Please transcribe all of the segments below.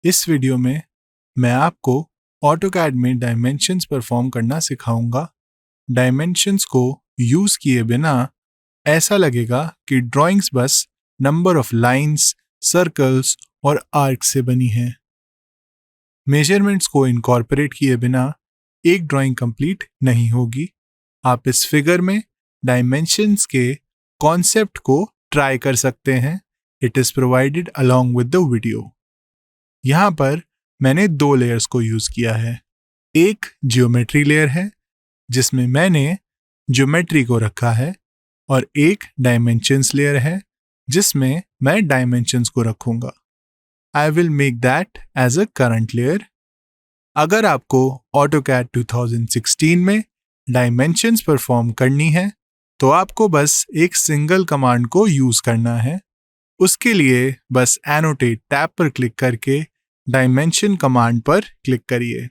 इस वीडियो में मैं आपको ऑटोकैड में डायमेंशंस परफॉर्म करना सिखाऊंगा। डायमेंशंस को यूज किए बिना ऐसा लगेगा कि ड्राइंग्स बस नंबर ऑफ लाइंस, सर्कल्स और आर्क से बनी है। मेजरमेंट्स को इनकॉर्पोरेट किए बिना एक ड्राइंग कंप्लीट नहीं होगी। आप इस फिगर में डायमेंशंस के कॉन्सेप्ट को ट्राई कर सकते हैं। It is provided along with the video. यहाँ पर मैंने दो लेयर्स को यूज किया है। एक जियोमेट्री लेयर है जिसमें मैंने ज्योमेट्री को रखा है, और एक डायमेंशंस लेयर है जिसमें मैं डायमेंशंस को रखूंगा। I will make that as a current layer. अगर आपको ऑटोकैड 2016 में डायमेंशंस परफॉर्म करनी है तो आपको बस एक सिंगल कमांड को यूज करना है। उसके लिए बस एनोटेट टैब पर क्लिक करके डायमेंशन कमांड पर क्लिक करिए।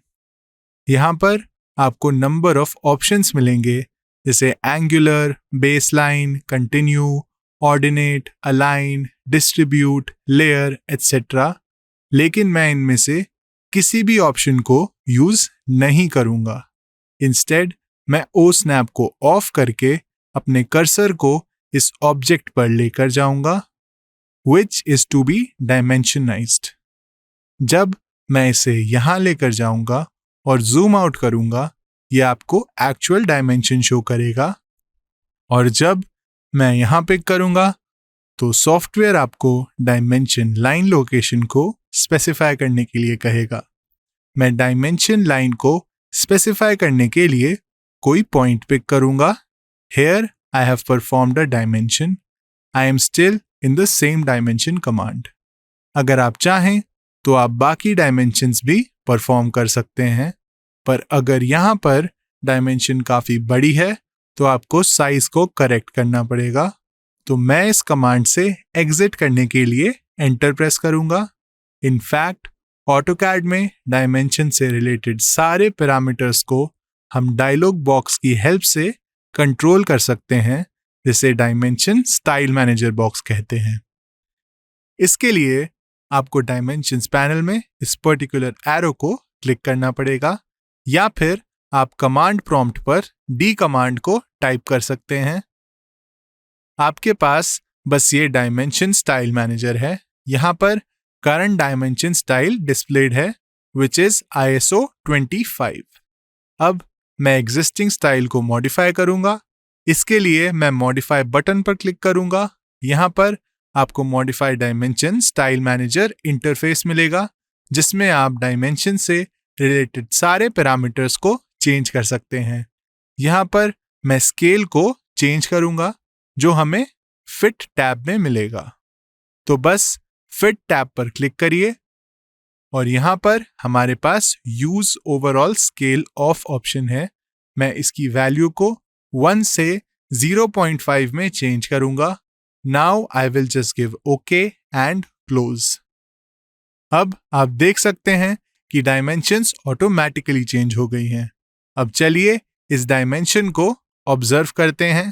यहाँ पर आपको नंबर ऑफ ऑप्शंस मिलेंगे, जैसे angular, baseline, continue, ordinate, align, distribute, layer etcetera. लेकिन मैं इनमें से किसी भी ऑप्शन को यूज नहीं करूंगा। इंस्टेड मैं ओ स्नैप को ऑफ करके अपने कर्सर को इस ऑब्जेक्ट पर लेकर जाऊंगा, which is to be dimensionized। जब मैं इसे यहां लेकर जाऊंगा और जूम आउट करूंगा, यह आपको एक्चुअल डायमेंशन शो करेगा। और जब मैं यहां पिक करूंगा तो सॉफ्टवेयर आपको डायमेंशन लाइन लोकेशन को स्पेसिफाई करने के लिए कहेगा। मैं डायमेंशन लाइन को स्पेसिफाई करने के लिए कोई पॉइंट पिक करूंगा। Here I have performed a dimension. I am still in the same dimension command। अगर आप चाहें तो आप बाकी डायमेंशंस भी परफॉर्म कर सकते हैं, पर अगर यहाँ पर डायमेंशन काफी बड़ी है तो आपको साइज को करेक्ट करना पड़ेगा। तो मैं इस कमांड से एग्जिट करने के लिए एंटर प्रेस करूंगा। इनफैक्ट ऑटोकैड में डायमेंशन से रिलेटेड सारे पैरामीटर्स को हम डायलॉग बॉक्स की हेल्प से कंट्रोल कर सकते हैं, जिसे डायमेंशन स्टाइल मैनेजर बॉक्स कहते हैं। इसके लिए आपको डायमेंशंस पैनल में इस पर्टिकुलर एरो को क्लिक करना पड़ेगा, या फिर आप कमांड प्रॉम्प्ट पर डी कमांड को टाइप कर सकते हैं। आपके पास बस ये डायमेंशन स्टाइल मैनेजर है। यहाँ पर करंट डायमेंशन स्टाइल डिस्प्लेड है, विच इज ISO 25। अब मैं एग्जिस्टिंग स्टाइल को मॉडिफाई करूंगा। इसके लिए मैं मॉडिफाई बटन पर क्लिक करूंगा। यहाँ पर आपको modify dimension style manager interface मिलेगा, जिसमें आप डायमेंशन से रिलेटेड सारे पैरामीटर्स को चेंज कर सकते हैं। यहाँ पर मैं स्केल को चेंज करूंगा, जो हमें फिट टैब में मिलेगा। तो बस फिट टैब पर क्लिक करिए और यहाँ पर हमारे पास use overall scale of option है। मैं इसकी वैल्यू को 1 से 0.5 में चेंज करूंगा। Now I will just give okay and close. अब आप देख सकते हैं कि डायमेंशंस ऑटोमेटिकली चेंज हो गई हैं। अब चलिए इस डायमेंशन को ऑब्जर्व करते हैं।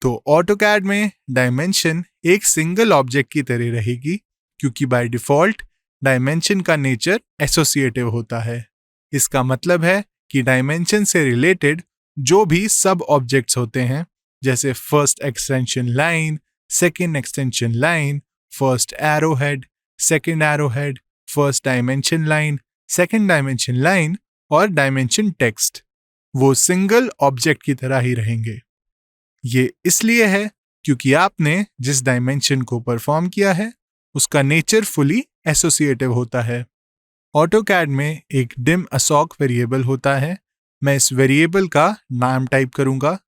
तो ऑटोकैड में डायमेंशन एक सिंगल ऑब्जेक्ट की तरह रहेगी, क्योंकि बाय डिफॉल्ट डायमेंशन का नेचर एसोसिएटिव होता है। इसका मतलब है कि डायमेंशन से रिलेटेड जो भी सब ऑब्जेक्ट्स होते हैं, जैसे first extension line, second extension line, first arrow head, second arrow head, first dimension line, second dimension line और डायमेंशन टेक्स्ट, वो सिंगल ऑब्जेक्ट की तरह ही रहेंगे। ये इसलिए है क्योंकि आपने जिस डायमेंशन को परफॉर्म किया है उसका नेचर फुली एसोसिएटिव होता है। ऑटोकैड में एक डिम असॉक वेरिएबल होता है। मैं इस वेरिएबल का नाम टाइप करूंगा।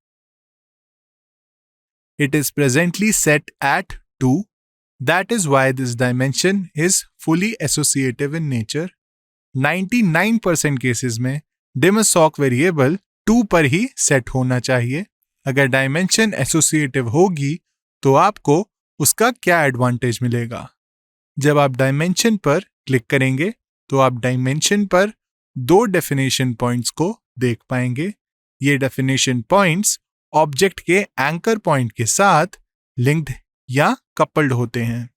It is presently set at 2। That is why this dimension is fully associative in nature. 99% cases में डिम असॉक वेरिएबल 2 पर ही सेट होना चाहिए। अगर डायमेंशन एसोसिएटिव होगी तो आपको उसका क्या एडवांटेज मिलेगा? जब आप डायमेंशन पर क्लिक करेंगे तो आप डायमेंशन पर 2 डेफिनेशन पॉइंट्स को देख पाएंगे। ये डेफिनेशन पॉइंट्स ऑब्जेक्ट के एंकर पॉइंट के साथ लिंक्ड या कपल्ड होते हैं,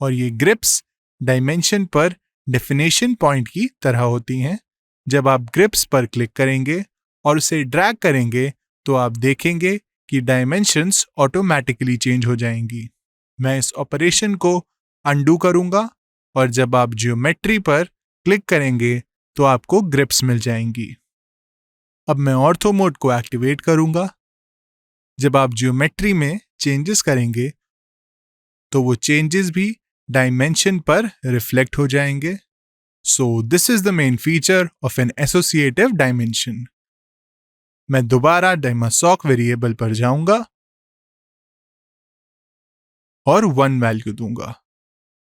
और ये ग्रिप्स डायमेंशन पर डेफिनेशन पॉइंट की तरह होती हैं। जब आप ग्रिप्स पर क्लिक करेंगे और उसे ड्रैग करेंगे तो आप देखेंगे कि डायमेंशंस ऑटोमेटिकली चेंज हो जाएंगी। मैं इस ऑपरेशन को अनडू करूंगा और जब आप ज्योमेट्री पर क्लिक करेंगे तो आपको ग्रिप्स मिल जाएंगी। अब मैं ऑर्थो मोड को एक्टिवेट करूंगा। जब आप ज्योमेट्री में चेंजेस करेंगे तो वो चेंजेस भी डायमेंशन पर रिफ्लेक्ट हो जाएंगे। So this is the main feature of an associative dimension. मैं दोबारा डायमेंशक वेरिएबल पर जाऊंगा और 1 वैल्यू दूंगा।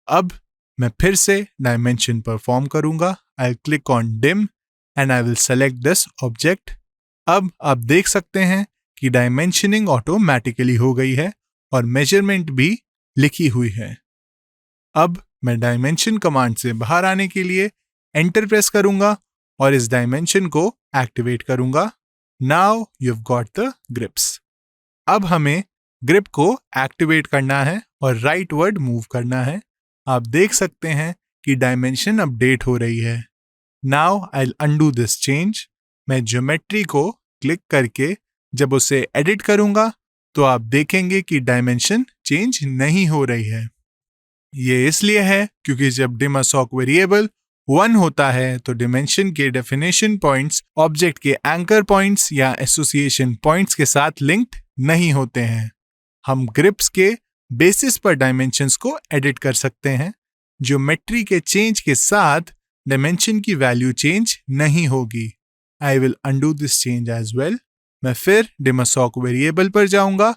अब मैं फिर से डायमेंशन परफॉर्म करूंगा। I click on dim and I will select this object. अब आप देख सकते हैं कि डायमेंशनिंग ऑटोमेटिकली हो गई है और मेजरमेंट भी लिखी हुई है। अब मैं डायमेंशन कमांड से बाहर आने के लिए एंटर प्रेस करूंगा और इस डायमेंशन को एक्टिवेट करूंगा। Now you have got the grips. अब हमें ग्रिप को एक्टिवेट करना है और राइट वर्ड मूव करना है। आप देख सकते हैं कि डायमेंशन अपडेट हो रही है। Now I will undo this change. मैं ज्योमेट्री को क्लिक करके जब उसे एडिट करूंगा तो आप देखेंगे कि डायमेंशन चेंज नहीं हो रही है। ये इसलिए है क्योंकि जब डायमेंशक वेरिएबल 1 होता है तो डिमेंशन के डेफिनेशन पॉइंट्स ऑब्जेक्ट के एंकर पॉइंट्स या एसोसिएशन पॉइंट्स के साथ लिंक्ड नहीं होते हैं। हम ग्रिप्स के बेसिस पर डायमेंशंस को एडिट कर सकते हैं। ज्योमेट्री के चेंज के साथ डायमेंशन की वैल्यू चेंज नहीं होगी। I will undo this change as well. मैं फिर डायमेंशक वेरिएबल पर जाऊंगा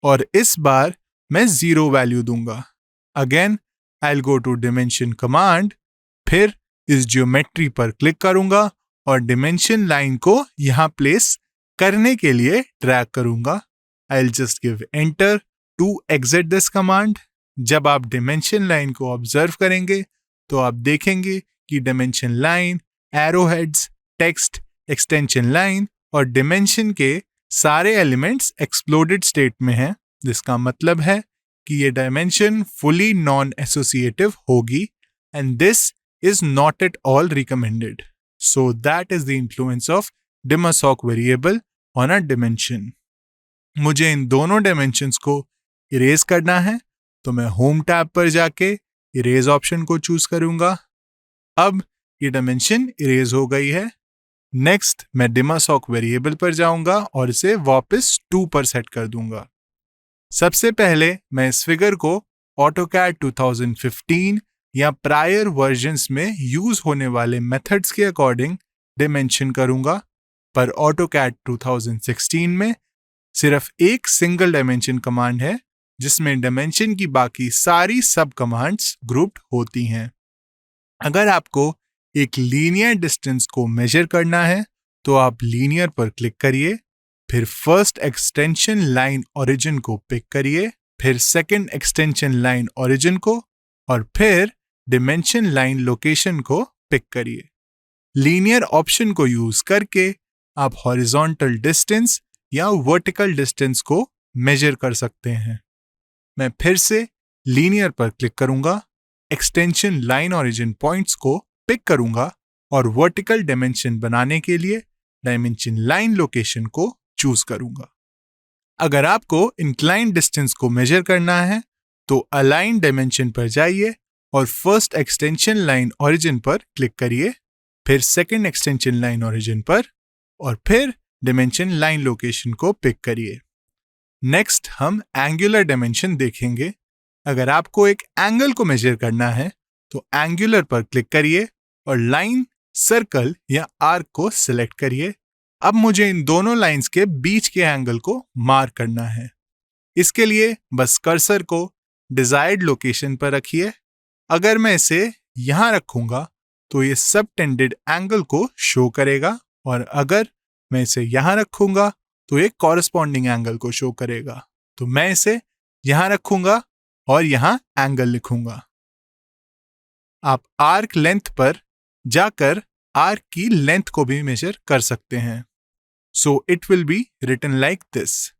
और इस बार मैं 0 वैल्यू दूंगा। Again I will go to dimension command, फिर इस ज्योमेट्री पर क्लिक करूंगा और डिमेंशन लाइन को यहां प्लेस करने के लिए ड्रैग करूंगा। I will just give enter to exit this command. जब आप डिमेंशन लाइन को ऑब्जर्व करेंगे तो आप देखेंगे कि dimension line, arrowheads, text, extension line और डिमेंशन के सारे एलिमेंट्स एक्सप्लोडेड स्टेट में हैं, जिसका मतलब है कि ये डायमेंशन फुली नॉन एसोसिएटिव होगी and this is not at all recommended. So that is the influence of डायमेंशक variable on a dimension. मुझे इन दोनों dimensions को इरेज करना है तो मैं होम टैब पर जाके इरेज ऑप्शन को चूज करूंगा। अब ये डायमेंशन इरेज हो गई है। नेक्स्ट मैं डायमेंशक वेरिएबल पर जाऊंगा और इसे वापस 2 पर सेट कर दूंगा। सबसे पहले मैं इस फिगर को AutoCAD 2015 या प्रायर वर्जन्स में यूज होने वाले मेथड्स के अकॉर्डिंग डिमेंशन करूंगा, पर AutoCAD 2016 में सिर्फ एक सिंगल डायमेंशन कमांड है जिसमें डायमेंशन की बाकी सारी सब कमांड्स ग्रुप्ड होती हैं। अगर आपको एक लीनियर डिस्टेंस को मेजर करना है तो आप लीनियर पर क्लिक करिए, फिर फर्स्ट एक्सटेंशन लाइन ओरिजिन को पिक करिए, फिर सेकंड एक्सटेंशन लाइन ओरिजिन को और फिर डिमेंशन लाइन लोकेशन को पिक करिए। लीनियर ऑप्शन को यूज करके आप हॉरिजॉन्टल डिस्टेंस या वर्टिकल डिस्टेंस को मेजर कर सकते हैं। मैं फिर से लीनियर पर क्लिक करूंगा, एक्सटेंशन लाइन ओरिजिन पॉइंट्स को पिक करूंगा और वर्टिकल डायमेंशन बनाने के लिए डायमेंशन लाइन लोकेशन को चूज करूंगा। अगर आपको इंक्लाइन डिस्टेंस को मेजर करना है तो अलाइन डायमेंशन पर जाइए और फर्स्ट एक्सटेंशन लाइन ओरिजिन पर क्लिक करिए, फिर सेकंड एक्सटेंशन लाइन ओरिजिन पर और फिर डायमेंशन लाइन लोकेशन को पिक करिए। नेक्स्ट हम एंगुलर डायमेंशन देखेंगे। अगर आपको एक एंगल को मेजर करना है तो एंगुलर पर क्लिक करिए और लाइन, सर्कल या आर्क को सिलेक्ट करिए। अब मुझे इन दोनों लाइंस के बीच के एंगल को मार्क करना है। इसके लिए बस कर्सर को डिजायर्ड लोकेशन पर रखिए। अगर मैं इसे यहां रखूंगा तो ये सबटेंडेड एंगल को शो करेगा और अगर मैं इसे यहां रखूंगा तो ये कॉरेस्पॉन्डिंग एंगल को शो करेगा। तो मैं इसे यहां रखूंगा और यहां एंगल लिखूंगा। आप आर्क लेंथ पर जाकर आर्क की लेंथ को भी मेजर कर सकते हैं। So it will be written like this.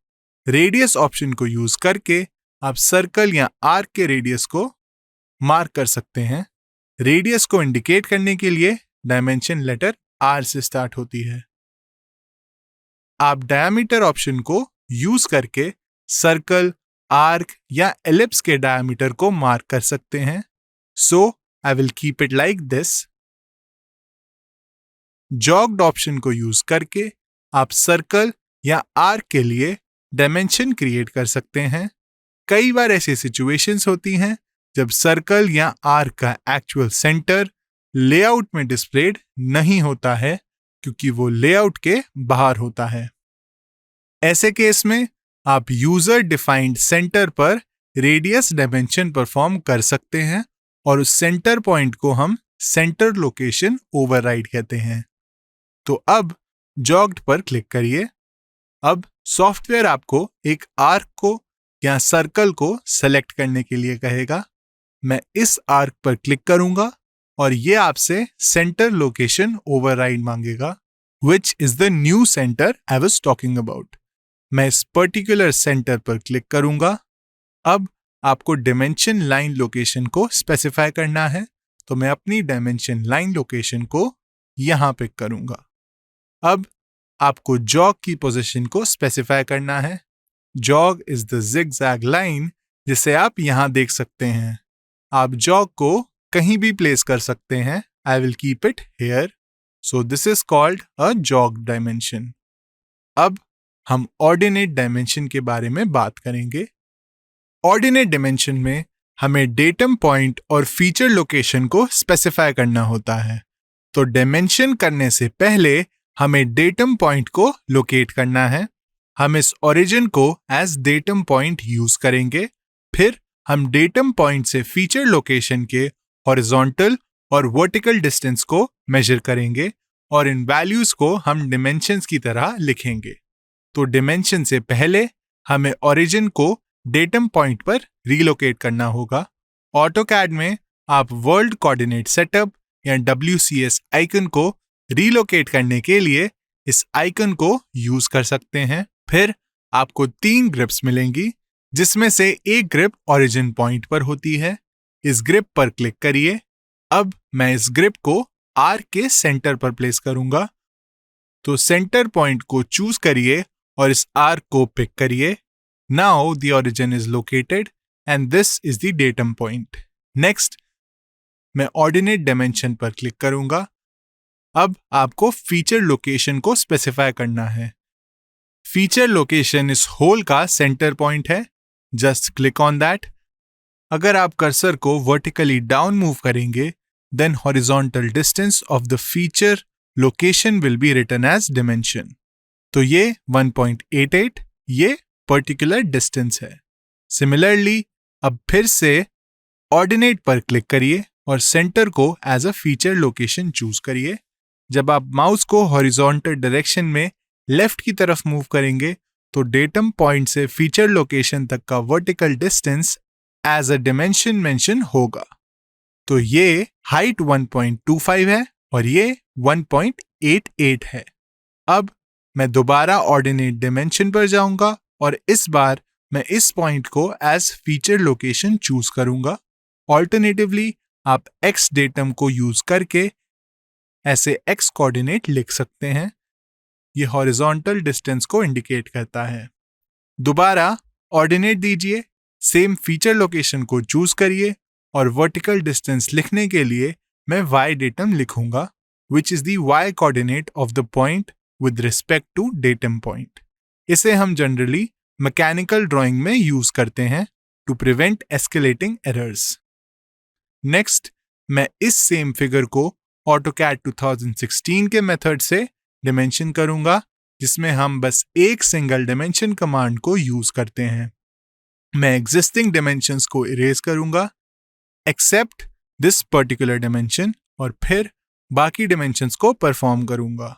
Radius option को यूज करके आप सर्कल या आर्क के रेडियस को मार्क कर सकते हैं। रेडियस को इंडिकेट करने के लिए डायमेंशन लेटर R से स्टार्ट होती है। आप डायमीटर ऑप्शन को यूज करके सर्कल, आर्क या एलिप्स के डायमीटर को मार्क कर सकते हैं। So I will keep it like this. Jogged option को यूज करके आप सर्कल या आर्क के लिए डायमेंशन क्रिएट कर सकते हैं। कई बार ऐसी सिचुएशंस होती हैं जब सर्कल या आर्क का एक्चुअल सेंटर लेआउट में डिस्प्लेड नहीं होता है क्योंकि वो लेआउट के बाहर होता है। ऐसे केस में आप यूजर डिफाइंड सेंटर पर रेडियस डायमेंशन परफॉर्म कर सकते हैं और उस सेंटर पॉइंट को हम सेंटर लोकेशन ओवरराइड कहते हैं। तो अब जॉग्ड पर क्लिक करिए। अब सॉफ्टवेयर आपको एक आर्क को या सर्कल को सेलेक्ट करने के लिए कहेगा। मैं इस आर्क पर क्लिक करूंगा और ये आपसे सेंटर लोकेशन ओवरराइड मांगेगा, विच is the new centre I was talking about. मैं इस पर्टिकुलर सेंटर पर क्लिक करूंगा। अब आपको डायमेंशन लाइन लोकेशन को स्पेसिफाई करना है, तो मैं अपनी डायमेंशन लाइन लोकेशन को यहां पिक करूंगा। अब आपको जॉग की पोजीशन को स्पेसिफाई करना है। Jog is the zigzag line जिसे आप यहां देख सकते हैं। आप जॉग को कहीं भी प्लेस कर सकते हैं। I will keep it here. So this is called a jog dimension. अब हम ऑर्डिनेट डायमेंशन के बारे में बात करेंगे। ऑर्डिनेट डायमेंशन में हमें डेटम पॉइंट और फीचर लोकेशन को स्पेसिफाई करना होता है। तो डायमेंशन करने से पहले हमें डेटम पॉइंट को लोकेट करना है। हम इस ओरिजिन को एज डेटम पॉइंट यूज करेंगे। फिर हम डेटम पॉइंट से फीचर लोकेशन के हॉरिजॉन्टल और वर्टिकल डिस्टेंस को मेजर करेंगे और इन वैल्यूज को हम डिमेंशंस की तरह लिखेंगे। तो डिमेंशन से पहले हमें ओरिजिन को डेटम पॉइंट पर रीलोकेट करना होगा। ऑटोकैड में आप वर्ल्ड कोऑर्डिनेट सेटअप या WCS आइकन को रीलोकेट करने के लिए इस आइकन को यूज कर सकते हैं। फिर आपको 3 ग्रिप्स मिलेंगी, जिसमें से एक ग्रिप ओरिजिन पॉइंट पर होती है। इस ग्रिप पर क्लिक करिए। अब मैं इस ग्रिप को आर्क के सेंटर पर प्लेस करूंगा। तो सेंटर पॉइंट को चूज करिए और इस आर्क को पिक करिए। Now the origin is located and this is the datum point. Next मैं ऑर्डिनेट डायमेंशन पर क्लिक करूंगा। अब आपको फीचर लोकेशन को स्पेसिफाई करना है। फीचर लोकेशन इस होल का सेंटर पॉइंट है। Just click on that. अगर आप कर्सर को वर्टिकली डाउन मूव करेंगे, then horizontal distance of the feature location will be written as dimension. तो ये 1.88 ये पर्टिकुलर डिस्टेंस है। सिमिलरली अब फिर से ऑर्डिनेट पर क्लिक करिए और सेंटर को as a feature location choose करिए। जब आप माउस को हॉरिजॉन्टल डायरेक्शन में लेफ्ट की तरफ मूव करेंगे तो डेटम पॉइंट से फीचर लोकेशन तक का vertical distance as a dimension mention होगा। तो ये हाइट 1.25 है और ये 1.88 है। अब मैं दोबारा ऑर्डिनेट डायमेंशन पर जाऊंगा और इस बार मैं इस पॉइंट को एज फीचर लोकेशन चूज करूंगा। ऑल्टरनेटिवली आप एक्स डेटम को यूज करके ऐसे एक्स कोऑर्डिनेट लिख सकते हैं। ये हॉरिजॉन्टल डिस्टेंस को इंडिकेट करता है। दोबारा ऑर्डिनेट दीजिए, सेम फीचर लोकेशन को चूज करिए और वर्टिकल डिस्टेंस लिखने के लिए मैं y डेटम लिखूंगा, which is the y coordinate of the point with respect to datum point. इसे हम जनरली मैकेनिकल ड्राइंग में यूज करते हैं to prevent escalating errors. Next मैं इस सेम फिगर को ऑटोकैड 2016 के मेथड से डिमेंशन करूंगा, जिसमें हम बस एक सिंगल डिमेंशन कमांड को यूज करते हैं। मैं एग्जिस्टिंग डिमेंशंस को इरेज करूंगा एक्सेप्ट दिस पर्टिकुलर डिमेंशन और फिर बाकी डिमेंशंस को परफॉर्म करूंगा।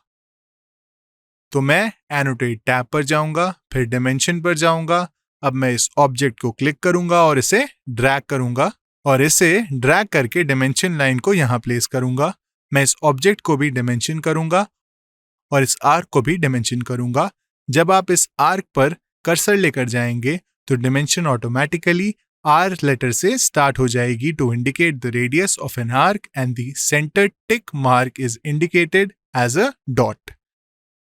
तो मैं एनोटेट टैब पर जाऊंगा, फिर डिमेंशन पर जाऊंगा। अब मैं इस ऑब्जेक्ट को क्लिक करूंगा और इसे ड्रैग करूंगा और इसे ड्रैग करके डिमेंशन लाइन को यहां प्लेस करूंगा। मैं इस ऑब्जेक्ट को भी डिमेंशन करूंगा और इस आर्क को भी डिमेंशन करूंगा। जब आप इस आर्क पर कर्सर लेकर जाएंगे तो डिमेंशन ऑटोमेटिकली आर लेटर से स्टार्ट हो जाएगी to indicate the radius of an arc and the centre tick mark is indicated as a dot.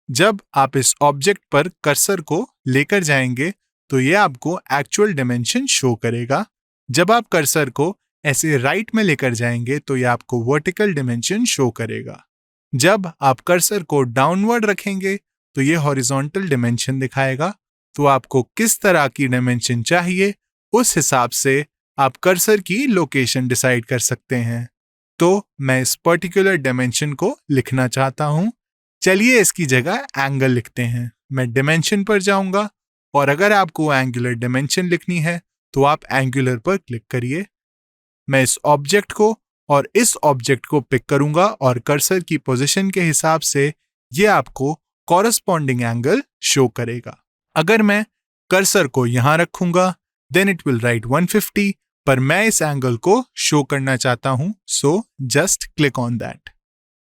जब आप इस ऑब्जेक्ट पर कर्सर को लेकर जाएंगे तो ये आपको एक्चुअल डायमेंशन शो करेगा। जब आप कर्सर को ऐसे राइट में लेकर जाएंगे तो ये आपको वर्टिकल डायमेंशन शो करेगा। जब आप कर्सर को डाउनवर्ड रखेंगे तो ये हॉरिजॉन्टल डायमेंशन दिखाएगा। तो आपको किस तरह की डायमेंशन चाहिए उस हिसाब से आप कर्सर की लोकेशन डिसाइड कर सकते हैं। तो मैं इस पर्टिकुलर डायमेंशन को लिखना चाहता हूं। चलिए इसकी जगह एंगल लिखते हैं। मैं डायमेंशन पर जाऊंगा और अगर आपको एंगुलर डायमेंशन लिखनी है तो आप एंगुलर पर क्लिक करिए। मैं इस ऑब्जेक्ट को और इस ऑब्जेक्ट को पिक करूंगा और कर्सर की पोजीशन के हिसाब से ये आपको कॉरस्पॉन्डिंग एंगल शो करेगा। अगर मैं कर्सर को यहां रखूंगा देन इट विल राइट 150, पर मैं इस एंगल को शो करना चाहता हूं, so just click on that.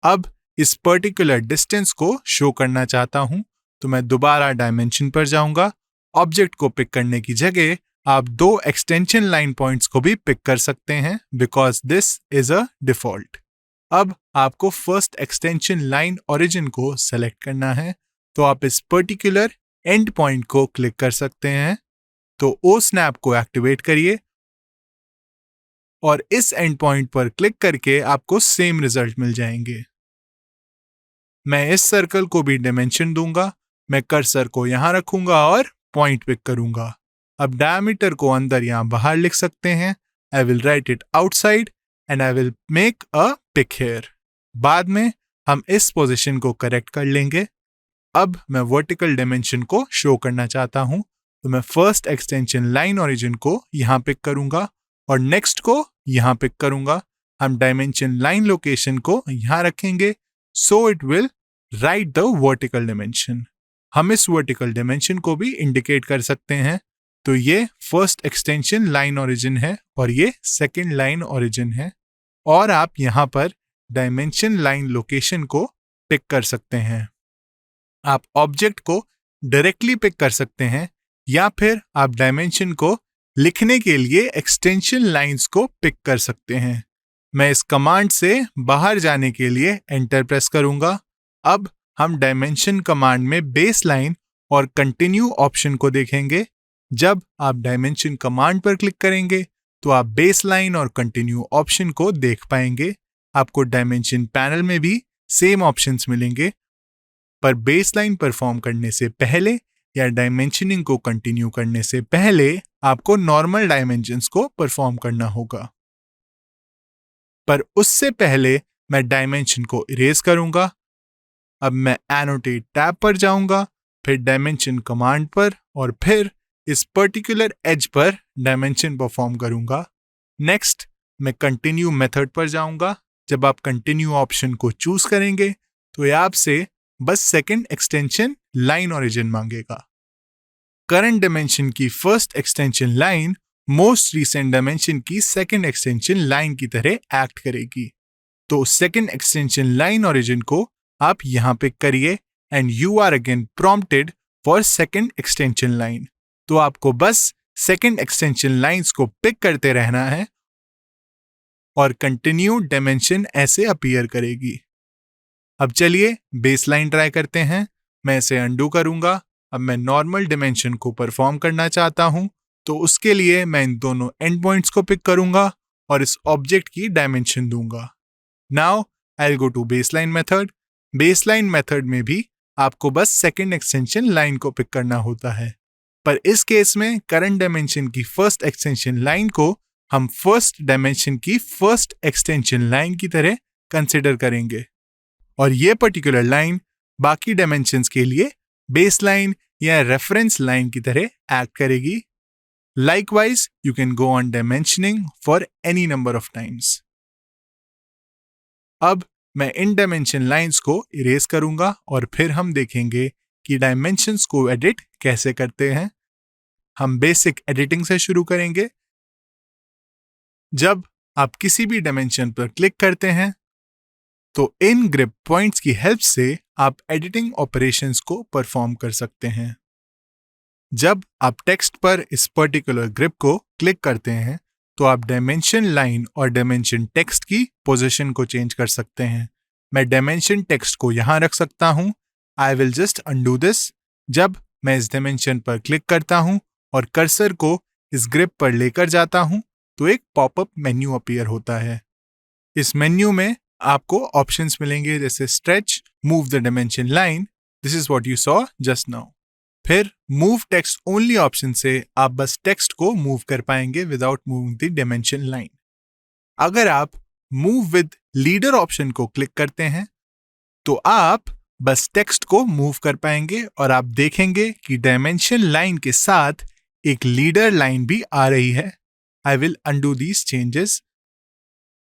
अब इस पर्टिकुलर डिस्टेंस को शो करना चाहता हूं तो मैं दोबारा डायमेंशन पर जाऊंगा। ऑब्जेक्ट को पिक करने की जगह आप 2 एक्सटेंशन लाइन पॉइंट्स को भी पिक कर सकते हैं because this is a default. अब आपको फर्स्ट एक्सटेंशन लाइन ओरिजिन को सेलेक्ट करना है तो आप इस पर्टिकुलर एंड पॉइंट को क्लिक कर सकते हैं। तो ओ स्नैप को एक्टिवेट करिए और इस एंड पॉइंट पर क्लिक करके आपको सेम रिजल्ट मिल जाएंगे। मैं इस सर्कल को भी डायमेंशन दूंगा। मैं कर्सर को यहां रखूंगा और पॉइंट पिक करूंगा। अब डायमीटर को अंदर यहां बाहर लिख सकते हैं। I will write it outside and I will make a pick here. बाद में हम इस पोजीशन को करेक्ट कर लेंगे। अब मैं वर्टिकल डायमेंशन को शो करना चाहता हूं तो मैं फर्स्ट एक्सटेंशन लाइन ओरिजिन को यहां पिक करूंगा और नेक्स्ट को यहां पिक करूंगा। हम डायमेंशन लाइन लोकेशन को यहां रखेंगे सो it will write the vertical dimension. हम इस वर्टिकल डायमेंशन को भी इंडिकेट कर सकते हैं। तो ये फर्स्ट एक्सटेंशन लाइन ओरिजिन है और ये सेकेंड लाइन ओरिजिन है। और आप यहां पर डायमेंशन लाइन लोकेशन को पिक कर सकते हैं। आप ऑब्जेक्ट को डायरेक्टली पिक कर सकते हैं या फिर आप डायमेंशन को लिखने के लिए एक्सटेंशन लाइंस को पिक कर सकते हैं। मैं इस कमांड से बाहर जाने के लिए एंटर प्रेस करूंगा। अब हम डायमेंशन कमांड में बेस लाइन और कंटिन्यू ऑप्शन को देखेंगे। जब आप डायमेंशन कमांड पर क्लिक करेंगे तो आप बेस लाइन और कंटिन्यू ऑप्शन को देख पाएंगे। आपको डायमेंशन पैनल में भी सेम ऑप्शंस मिलेंगे, पर बेस लाइन परफॉर्म करने से पहले या डायमेंशनिंग को कंटिन्यू करने से पहले आपको नॉर्मल डायमेंशंस को परफॉर्म करना होगा। पर उससे पहले मैं डायमेंशन को इरेज करूंगा। अब मैं एनोटेट टैब पर जाऊंगा, फिर डायमेंशन कमांड पर और फिर इस पर्टिकुलर एज पर डायमेंशन परफॉर्म करूंगा। नेक्स्ट मैं कंटिन्यू मेथड पर जाऊंगा। जब आप कंटिन्यू ऑप्शन को चूज करेंगे तो ये आपसे बस सेकंड एक्सटेंशन लाइन ओरिजिन मांगेगा। करंट डायमेंशन की first extension line most recent dimension की सेकंड एक्सटेंशन लाइन की तरह एक्ट करेगी। तो सेकंड एक्सटेंशन लाइन ओरिजिन को आप यहां पिक करिए and you are again prompted for second extension line. तो आपको बस सेकंड एक्सटेंशन लाइंस को पिक करते रहना है और कंटिन्यू डायमेंशन ऐसे अपीयर करेगी। अब चलिए बेसलाइन ट्राई करते हैं। मैं इसे अंडू करूंगा। अब मैं नॉर्मल डायमेंशन को परफॉर्म करना चाहता हूं तो उसके लिए मैं इन दोनों एंड पॉइंट्स को पिक करूंगा और इस ऑब्जेक्ट की डायमेंशन दूंगा। Now I will go to baseline method. Baseline method में भी आपको बस सेकंड एक्सटेंशन लाइन को पिक करना होता है, पर इस केस में करंट डायमेंशन की फर्स्ट एक्सटेंशन लाइन को हम फर्स्ट डायमेंशन की फर्स्ट एक्सटेंशन लाइन की तरह कंसिडर करेंगे और ये पर्टिकुलर लाइन बाकी डायमेंशंस के लिए बेसलाइन या रेफरेंस लाइन की तरह एक्ट करेगी। Likewise, you can go on dimensioning for any number of times. अब मैं इन डायमेंशन लाइंस को इरेज करूंगा और फिर हम देखेंगे कि डायमेंशंस को एडिट कैसे करते हैं। हम बेसिक एडिटिंग से शुरू करेंगे। जब आप किसी भी डायमेंशन पर क्लिक करते हैं तो इन ग्रिप पॉइंट्स की हेल्प से आप एडिटिंग ऑपरेशंस को परफॉर्म कर सकते हैं। जब आप टेक्स्ट पर इस पर्टिकुलर ग्रिप को क्लिक करते हैं तो आप डायमेंशन लाइन और डायमेंशन टेक्स्ट की पोजीशन को चेंज कर सकते हैं। मैं डायमेंशन टेक्स्ट को यहाँ रख सकता हूँ। आई विल जस्ट अनडू दिस। जब मैं इस डायमेंशन पर क्लिक करता हूँ और कर्सर को इस ग्रिप पर लेकर जाता हूँ तो एक पॉपअप मेन्यू अपीयर होता है। इस मेन्यू में आपको ऑप्शंस मिलेंगे जैसे stretch, move the dimension line, this is what you saw just now. फिर मूव टेक्स्ट ओनली ऑप्शन से आप बस टेक्स्ट को मूव कर पाएंगे without moving the dimension line. अगर आप मूव विद लीडर ऑप्शन को क्लिक करते हैं तो आप बस टेक्स्ट को मूव कर पाएंगे और आप देखेंगे कि डायमेंशन लाइन के साथ एक लीडर लाइन भी आ रही है। आई विल अनडू दीज चेंजेस।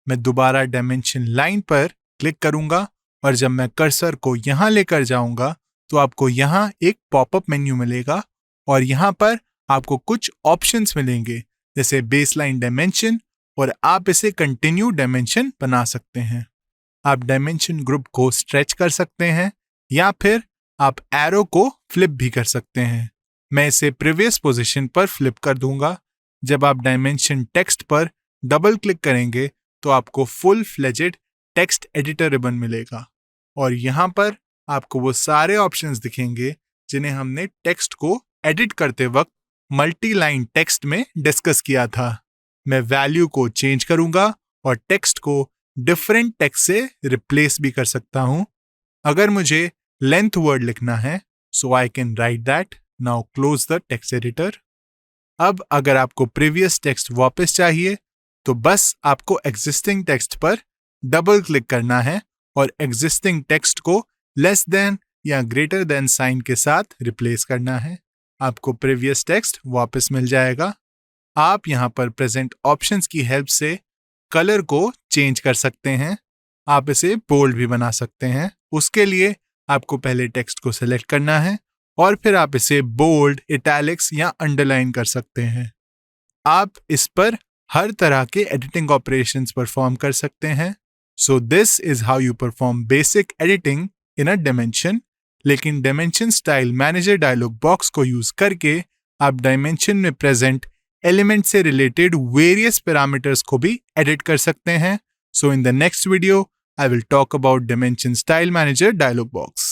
मैं दोबारा डायमेंशन लाइन पर क्लिक करूंगा और जब मैं कर्सर को यहां लेकर जाऊंगा तो आपको यहां एक पॉपअप मेन्यू मिलेगा और यहां पर आपको कुछ ऑप्शंस मिलेंगे जैसे बेसलाइन डायमेंशन, और आप इसे कंटिन्यू डायमेंशन बना सकते हैं। आप डायमेंशन ग्रुप को स्ट्रेच कर सकते हैं या फिर आप एरो को फ्लिप भी कर सकते हैं। मैं इसे प्रीवियस पोजीशन पर फ्लिप कर दूंगा। जब आप डायमेंशन टेक्स्ट पर डबल क्लिक करेंगे तो आपको full fledged text editor ribbon मिलेगा और यहाँ पर आपको वो सारे ऑप्शंस दिखेंगे जिन्हें हमने टेक्स्ट को एडिट करते वक्त मल्टी लाइन टेक्स्ट में डिस्कस किया था। मैं वैल्यू को चेंज करूंगा और टेक्स्ट को डिफरेंट टेक्स्ट से रिप्लेस भी कर सकता हूं। अगर मुझे लेंथ वर्ड लिखना है so I can write that. Now close the text editor. अब अगर आपको प्रीवियस टेक्स्ट वापस चाहिए तो बस आपको एग्जिस्टिंग टेक्स्ट पर डबल क्लिक करना है और एग्जिस्टिंग टेक्स्ट को लेस देन या ग्रेटर देन साइन के साथ रिप्लेस करना है। आपको प्रीवियस टेक्स्ट वापस मिल जाएगा। आप यहाँ पर प्रेजेंट ऑप्शंस की हेल्प से कलर को चेंज कर सकते हैं। आप इसे बोल्ड भी बना सकते हैं। उसके लिए आपको पहले टेक्स्ट को सिलेक्ट करना है और फिर आप इसे बोल्ड, इटैलिक्स या अंडरलाइन कर सकते हैं। आप इस पर हर तरह के एडिटिंग ऑपरेशंस परफॉर्म कर सकते हैं। So this is how you perform basic editing in a dimension. लेकिन dimension style manager dialog box को यूज करके आप डायमेंशन में प्रेजेंट एलिमेंट से रिलेटेड वेरियस पैरामीटर्स को भी एडिट कर सकते हैं। So in the next video I will talk about dimension style manager dialog box.